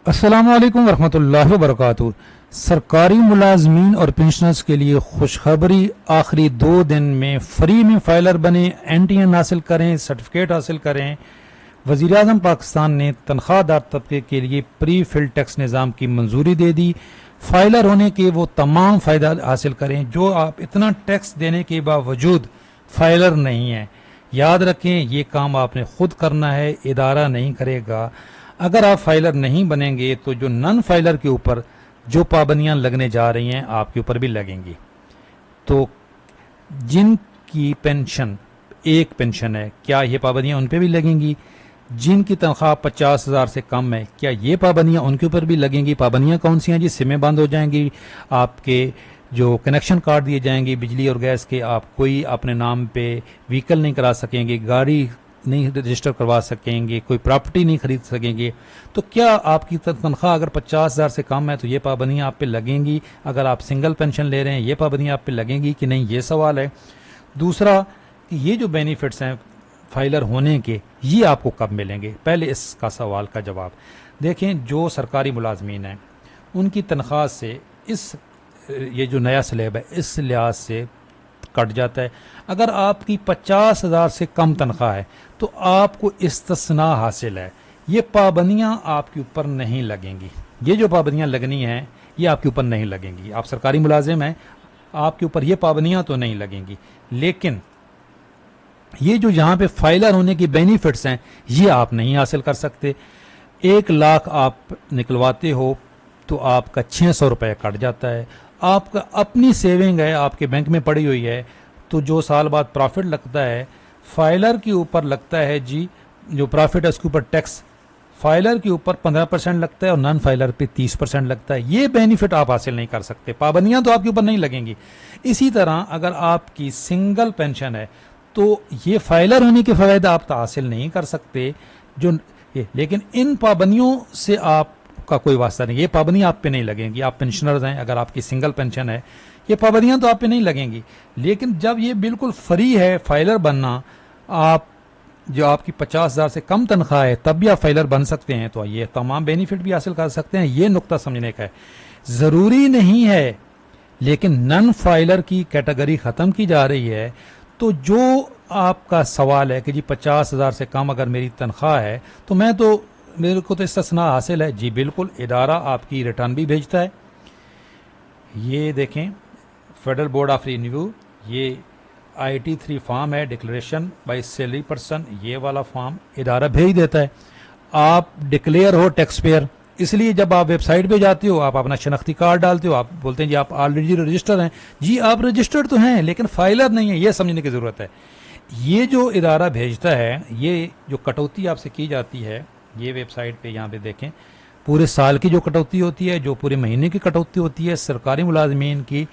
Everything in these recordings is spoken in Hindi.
अस्सलामु अलैकुम वरहमतुल्लाहि वबरकातुहू। सरकारी मुलाजमीन और पेंशनर्स के लिए खुशखबरी, आखिरी 2 दिन में फ्री में फाइलर बने, NTN हासिल करें, सर्टिफिकेट हासिल करें। वज़ीर आज़म पाकिस्तान ने तनख्वाहदार तबके के लिए प्री फिल टैक्स निज़ाम की मंजूरी दे दी। फाइलर होने के वो तमाम फ़ायदा हासिल करें जो आप इतना टैक्स देने के बावजूद फाइलर नहीं हैं। याद रखें, ये काम आपने खुद करना है, इदारा नहीं करेगा। अगर आप फाइलर नहीं बनेंगे तो जो नन फाइलर के ऊपर जो पाबंदियां लगने जा रही हैं आपके ऊपर भी लगेंगी। तो जिनकी पेंशन एक पेंशन है, क्या ये पाबंदियां उन पे भी लगेंगी? जिनकी तनख्वाह 50,000 से कम है, क्या ये पाबंदियां उनके ऊपर भी लगेंगी? पाबंदियां कौन सी हैं जी? सिमें बंद हो जाएंगी, आपके जो कनेक्शन काट दिए जाएंगे बिजली और गैस के, आप कोई अपने नाम पे व्हीकल नहीं करा सकेंगे, गाड़ी नहीं रजिस्टर करवा सकेंगे, कोई प्रॉपर्टी नहीं खरीद सकेंगे। तो क्या आपकी तनख्वाह अगर 50,000 से कम है तो ये पाबंदियां आप पे लगेंगी? अगर आप सिंगल पेंशन ले रहे हैं ये पाबंदियां आप पे लगेंगी कि नहीं, ये सवाल है। दूसरा कि ये जो बेनिफिट्स हैं फाइलर होने के, ये आपको कब मिलेंगे? पहले इसका सवाल का जवाब देखें। जो सरकारी मुलाजमीन हैं उनकी तनख्वाह से ये जो नया स्लैब है इस लिहाज से कट जाता है। अगर आपकी 50,000 से कम तनख्वाह है तो आपको इस्तिस्ना हासिल है, ये पाबंदियां आपके ऊपर नहीं लगेंगी। ये जो पाबंदियां लगनी हैं ये आपके ऊपर नहीं लगेंगी। आप सरकारी मुलाजिम हैं, आपके ऊपर ये पाबंदियां तो नहीं लगेंगी। लेकिन ये जो यहाँ पे फाइलर होने की बेनिफिट्स हैं ये आप नहीं हासिल कर सकते। 1 लाख आप निकलवाते हो तो आपका 600 रुपये कट जाता है। आपका अपनी सेविंग है, आपके बैंक में पड़ी हुई है, तो जो साल बाद प्रॉफिट लगता है फाइलर के ऊपर लगता है जी। जो प्रॉफिट है उसके ऊपर टैक्स फाइलर के ऊपर 15% लगता है और नॉन फाइलर पे 30% लगता है। ये बेनिफिट आप हासिल नहीं कर सकते, पाबंदियां तो आपके ऊपर नहीं लगेंगी। इसी तरह अगर आपकी सिंगल पेंशन है तो ये फाइलर होने के फायदा आप तो हासिल नहीं कर सकते लेकिन इन पाबंदियों से आपका कोई वास्ता नहीं। ये पाबंदियां आप पे नहीं लगेंगी। आप पेंशनर्स हैं, अगर आपकी सिंगल पेंशन है ये पाबंदियां तो आप पे नहीं लगेंगी। लेकिन जब ये बिल्कुल फ्री है फाइलर बनना, आप जो आपकी 50,000 से कम तनख्वाह है तब भी आप फाइलर बन सकते हैं, तो ये तमाम बेनिफिट भी हासिल कर सकते हैं। ये नुक्ता समझने का है। ज़रूरी नहीं है, लेकिन नन फाइलर की कैटेगरी ख़त्म की जा रही है। तो जो आपका सवाल है कि जी 50,000 से कम अगर मेरी तनख्वाह है तो मेरे को तो इस्तिस्ना हासिल है, जी बिल्कुल, इदारा आपकी रिटर्न भी भेजता है। ये देखें, फेडरल बोर्ड ऑफ रिन्यू, ये IT3 फॉर्म है, डिक्लेरेशन बाय सैलरी पर्सन, ये वाला फॉर्म इदारा भेज देता है। आप डिक्लेयर हो टैक्स पेयर, इसलिए जब आप वेबसाइट पे जाते हो आप अपना शनाख्ती कार्ड डालते हो, आप बोलते हैं जी आप ऑलरेडी रजिस्टर हैं। जी आप रजिस्टर्ड तो हैं लेकिन फाइलर नहीं है, ये समझने की ज़रूरत है। ये जो इदारा भेजता है, ये जो कटौती आपसे की जाती है, ये वेबसाइट पे यहाँ पे देखें, पूरे साल की जो कटौती होती है, जो पूरे महीने की कटौती होती है सरकारी मुलाजमीन की,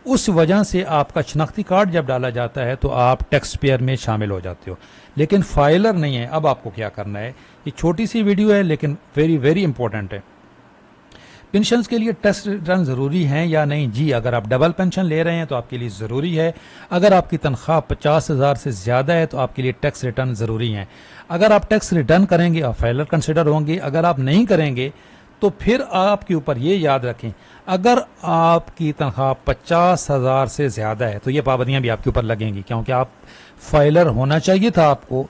उस वजह से आपका शनाख्ती कार्ड जब डाला जाता है तो आप टैक्स पेयर में शामिल हो जाते हो, लेकिन फाइलर नहीं है। अब आपको क्या करना है, ये छोटी सी वीडियो है लेकिन वेरी वेरी इंपॉर्टेंट है। पेंशन के लिए टैक्स रिटर्न ज़रूरी है या नहीं? जी, अगर आप डबल पेंशन ले रहे हैं तो आपके लिए ज़रूरी है। अगर आपकी तनख्वाह 50,000 से ज़्यादा है तो आपके लिए टैक्स रिटर्न ज़रूरी है। अगर आप टैक्स रिटर्न करेंगे आप फाइलर कंसिडर होंगे। अगर आप नहीं करेंगे तो फिर आपके ऊपर ये याद रखें, अगर आपकी तनख्वाह 50,000 से ज़्यादा है तो ये पाबंदियां भी आपके ऊपर लगेंगी, क्योंकि आप फाइलर होना चाहिए था आपको,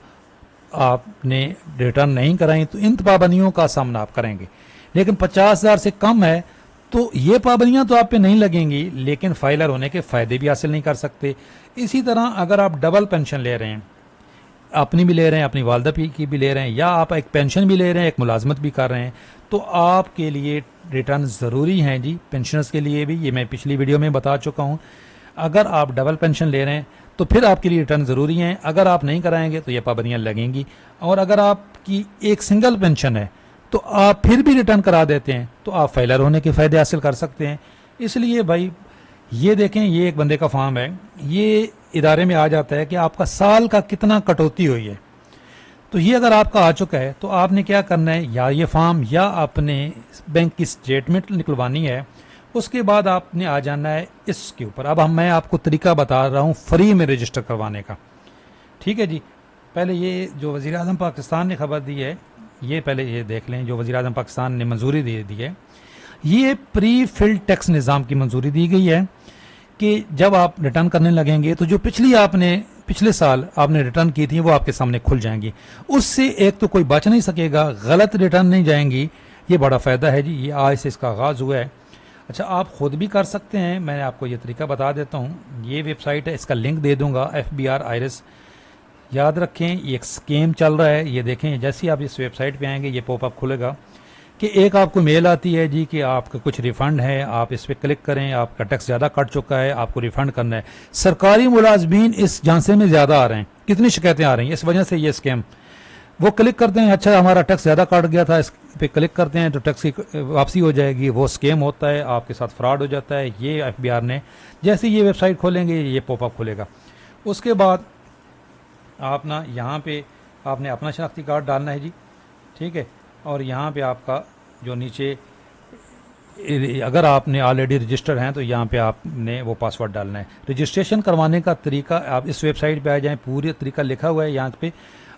आपने रिटर्न नहीं कराई तो इन पाबंदियों का सामना आप करेंगे। लेकिन 50,000 से कम है तो ये पाबंदियां तो आप पे नहीं लगेंगी, लेकिन फाइलर होने के फ़ायदे भी हासिल नहीं कर सकते। इसी तरह अगर आप डबल पेंशन ले रहे हैं, अपनी भी ले रहे हैं, अपनी वालदा की भी ले रहे हैं, या आप एक पेंशन भी ले रहे हैं, एक मुलाजमत भी कर रहे हैं, तो आपके लिए रिटर्न ज़रूरी हैं जी। पेंशनर्स के लिए भी, ये मैं पिछली वीडियो में बता चुका हूँ। अगर आप डबल पेंशन ले रहे हैं तो फिर आपके लिए रिटर्न ज़रूरी हैं। अगर आप नहीं कराएंगे तो ये पाबंदियाँ लगेंगी। और अगर आपकी एक सिंगल पेंशन है तो आप फिर भी रिटर्न करा देते हैं तो आप फाइलर होने के फ़ायदे हासिल कर सकते हैं। इसलिए भाई ये देखें, ये एक बंदे का फॉर्म है, ये इदारे में आ जाता है कि आपका साल का कितना कटौती हुई है। तो ये अगर आपका आ चुका है तो आपने क्या करना है, या ये फॉर्म या अपने बैंक की स्टेटमेंट निकलवानी है, उसके बाद आपने आ जाना है इसके ऊपर। अब मैं आपको तरीका बता रहा हूँ फ्री में रजिस्टर करवाने का, ठीक है जी। पहले ये जो वज़ीर आज़म पाकिस्तान ने खबर दी है ये पहले ये देख लें, जो वज़ीर आज़म पाकिस्तान ने मंजूरी दे दी है, ये प्री फिल्ड टैक्स निज़ाम की मंजूरी दी गई है कि जब आप रिटर्न करने लगेंगे तो जो पिछले साल आपने रिटर्न की थी वो आपके सामने खुल जाएंगी। उससे एक तो कोई बच नहीं सकेगा, गलत रिटर्न नहीं जाएंगी। ये बड़ा फ़ायदा है जी, ये आज से इसका आगाज़ हुआ है। अच्छा, आप ख़ुद भी कर सकते हैं, मैं आपको ये तरीका बता देता हूँ। ये वेबसाइट है, इसका लिंक दे दूँगा, FBR IRIS। याद रखें ये एक स्कीम चल रहा है। ये देखें, जैसे ही आप इस वेबसाइट पे आएंगे ये पॉपअप खुलेगा कि एक आपको मेल आती है जी कि आपका कुछ रिफ़ंड है, आप इस पर क्लिक करें, आपका टैक्स ज़्यादा कट चुका है, आपको रिफ़ंड करना है। सरकारी मुलाजमीन इस झांसे में ज़्यादा आ रहे हैं, कितनी शिकायतें आ रही हैं, इस वजह से ये स्कैम। वो क्लिक करते हैं, अच्छा हमारा टैक्स ज़्यादा कट गया था, इस पे क्लिक करते हैं तो टैक्स की वापसी हो जाएगी। वो स्कैम होता है, आपके साथ फ्रॉड हो जाता है। ये FBR ने जैसे ये वेबसाइट खोलेंगे ये पॉपअप खुलेगा। उसके बाद आप ना यहाँ पे आपने अपना शनाख्ती कार्ड डालना है जी, ठीक है। और यहाँ पे आपका जो नीचे, अगर आपने ऑलरेडी रजिस्टर हैं तो यहाँ पे आपने वो पासवर्ड डालना है। रजिस्ट्रेशन करवाने का तरीका, आप इस वेबसाइट पे आ जाएं, पूरी तरीका लिखा हुआ है यहाँ पे।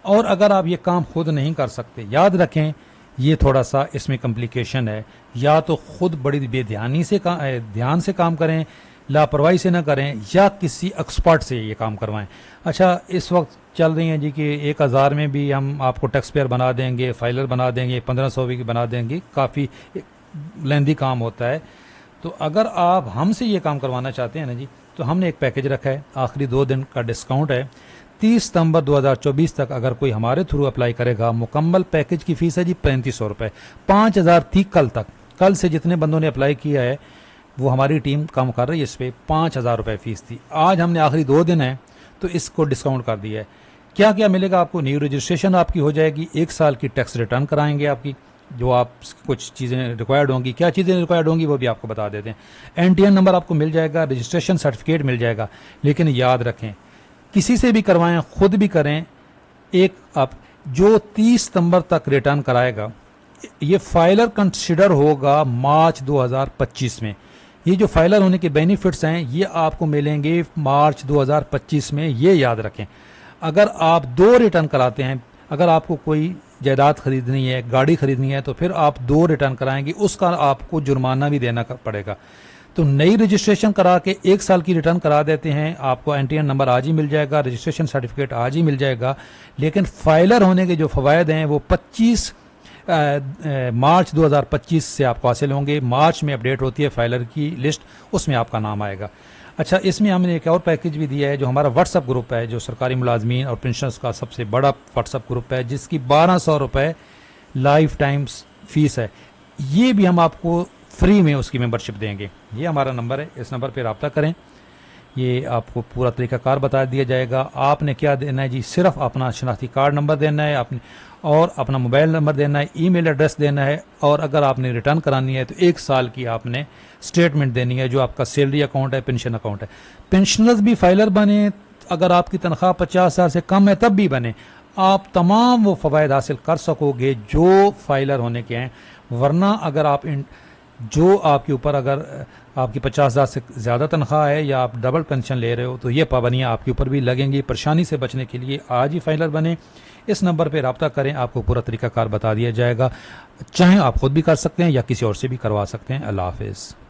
और अगर आप ये काम खुद नहीं कर सकते, याद रखें ये थोड़ा सा इसमें कॉम्प्लिकेशन है, या तो खुद बड़ी बेध्यानी से ध्यान से काम करें, लापरवाही से ना करें, या किसी एक्सपर्ट से ये काम करवाएं। अच्छा, इस वक्त चल रही हैं जी कि 1000 में भी हम आपको टैक्स पेयर बना देंगे, फाइलर बना देंगे, 1500 भी बना देंगे। काफ़ी लेंदी काम होता है। तो अगर आप हमसे ये काम करवाना चाहते हैं ना जी, तो हमने एक पैकेज रखा है, आखिरी 2 दिन का डिस्काउंट है। 30 सितंबर 2024 तक अगर कोई हमारे थ्रू अप्लाई करेगा, मुकम्मल पैकेज की फ़ीस है जी 3500 रुपये। 5000 थी कल तक, कल से जितने बंदों ने अप्लाई किया है वो हमारी टीम काम कर रही है इस पर। 5000 रुपये फ़ीस थी। आज हमने आखिरी 2 दिन है तो इसको डिस्काउंट कर दिया है। क्या क्या मिलेगा आपको? न्यू रजिस्ट्रेशन आपकी हो जाएगी, 1 साल की टैक्स रिटर्न कराएंगे आपकी, जो आप कुछ चीज़ें रिक्वायर्ड होंगी। क्या चीज़ें रिक्वायर्ड होंगी वो भी आपको बता देते हैं। NTN नंबर आपको मिल जाएगा, रजिस्ट्रेशन सर्टिफिकेट मिल जाएगा। लेकिन याद रखें, किसी से भी करवाएं, खुद भी करें, एक आप जो 30 सितंबर तक रिटर्न कराएगा ये फाइलर कंसिडर होगा मार्च 2025 में। ये जो फाइलर होने के बेनिफिट्स हैं ये आपको मिलेंगे मार्च 2025 में, ये याद रखें। अगर आप 2 रिटर्न कराते हैं, अगर आपको कोई जायदाद खरीदनी है, गाड़ी खरीदनी है, तो फिर आप 2 रिटर्न कराएंगे, उसका आपको जुर्माना भी देना पड़ेगा। तो नई रजिस्ट्रेशन करा के 1 साल की रिटर्न करा देते हैं, आपको NTN नंबर आज ही मिल जाएगा, रजिस्ट्रेशन सर्टिफिकेट आज ही मिल जाएगा। लेकिन फाइलर होने के जो फ़वायद हैं वो 25 मार्च 2025 से आपको हासिल होंगे। मार्च में अपडेट होती है फाइलर की लिस्ट, उसमें आपका नाम आएगा। अच्छा, इसमें हमने एक और पैकेज भी दिया है, जो हमारा व्हाट्सअप ग्रुप है, जो सरकारी मुलाजमीन और पेंशनर्स का सबसे बड़ा व्हाट्सअप ग्रुप है, जिसकी 1200 रुपये लाइफ टाइम फीस है। ये भी हम आपको फ्री में उसकी मेंबरशिप देंगे। ये हमारा नंबर है, इस नंबर पर रब्ता करें, ये आपको पूरा तरीकाकार बता दिया जाएगा। आपने क्या देना है जी, सिर्फ अपना शनाख्ती कार्ड नंबर देना है आपने, और अपना मोबाइल नंबर देना है, ईमेल एड्रेस देना है, और अगर आपने रिटर्न करानी है तो 1 साल की आपने स्टेटमेंट देनी है, जो आपका सैलरी अकाउंट है, पेंशन अकाउंट है। पेंशनर्स भी फाइलर बने, अगर आपकी तनख्वाह 50,000 से कम है तब भी बने, आप तमाम वो फ़वायद हासिल कर सकोगे जो फाइलर होने के हैं। वरना अगर आप जो आपके ऊपर अगर आपकी 50,000 से ज़्यादा तनख्वाह है या आप डबल पेंशन ले रहे हो तो ये पाबंदियाँ आपके ऊपर भी लगेंगी। परेशानी से बचने के लिए आज ही फाइलर बने, इस नंबर पर रब्ता करें, आपको पूरा तरीकाकार बता दिया जाएगा। चाहे आप खुद भी कर सकते हैं या किसी और से भी करवा सकते हैं। अल्लाह हाफ़िज़।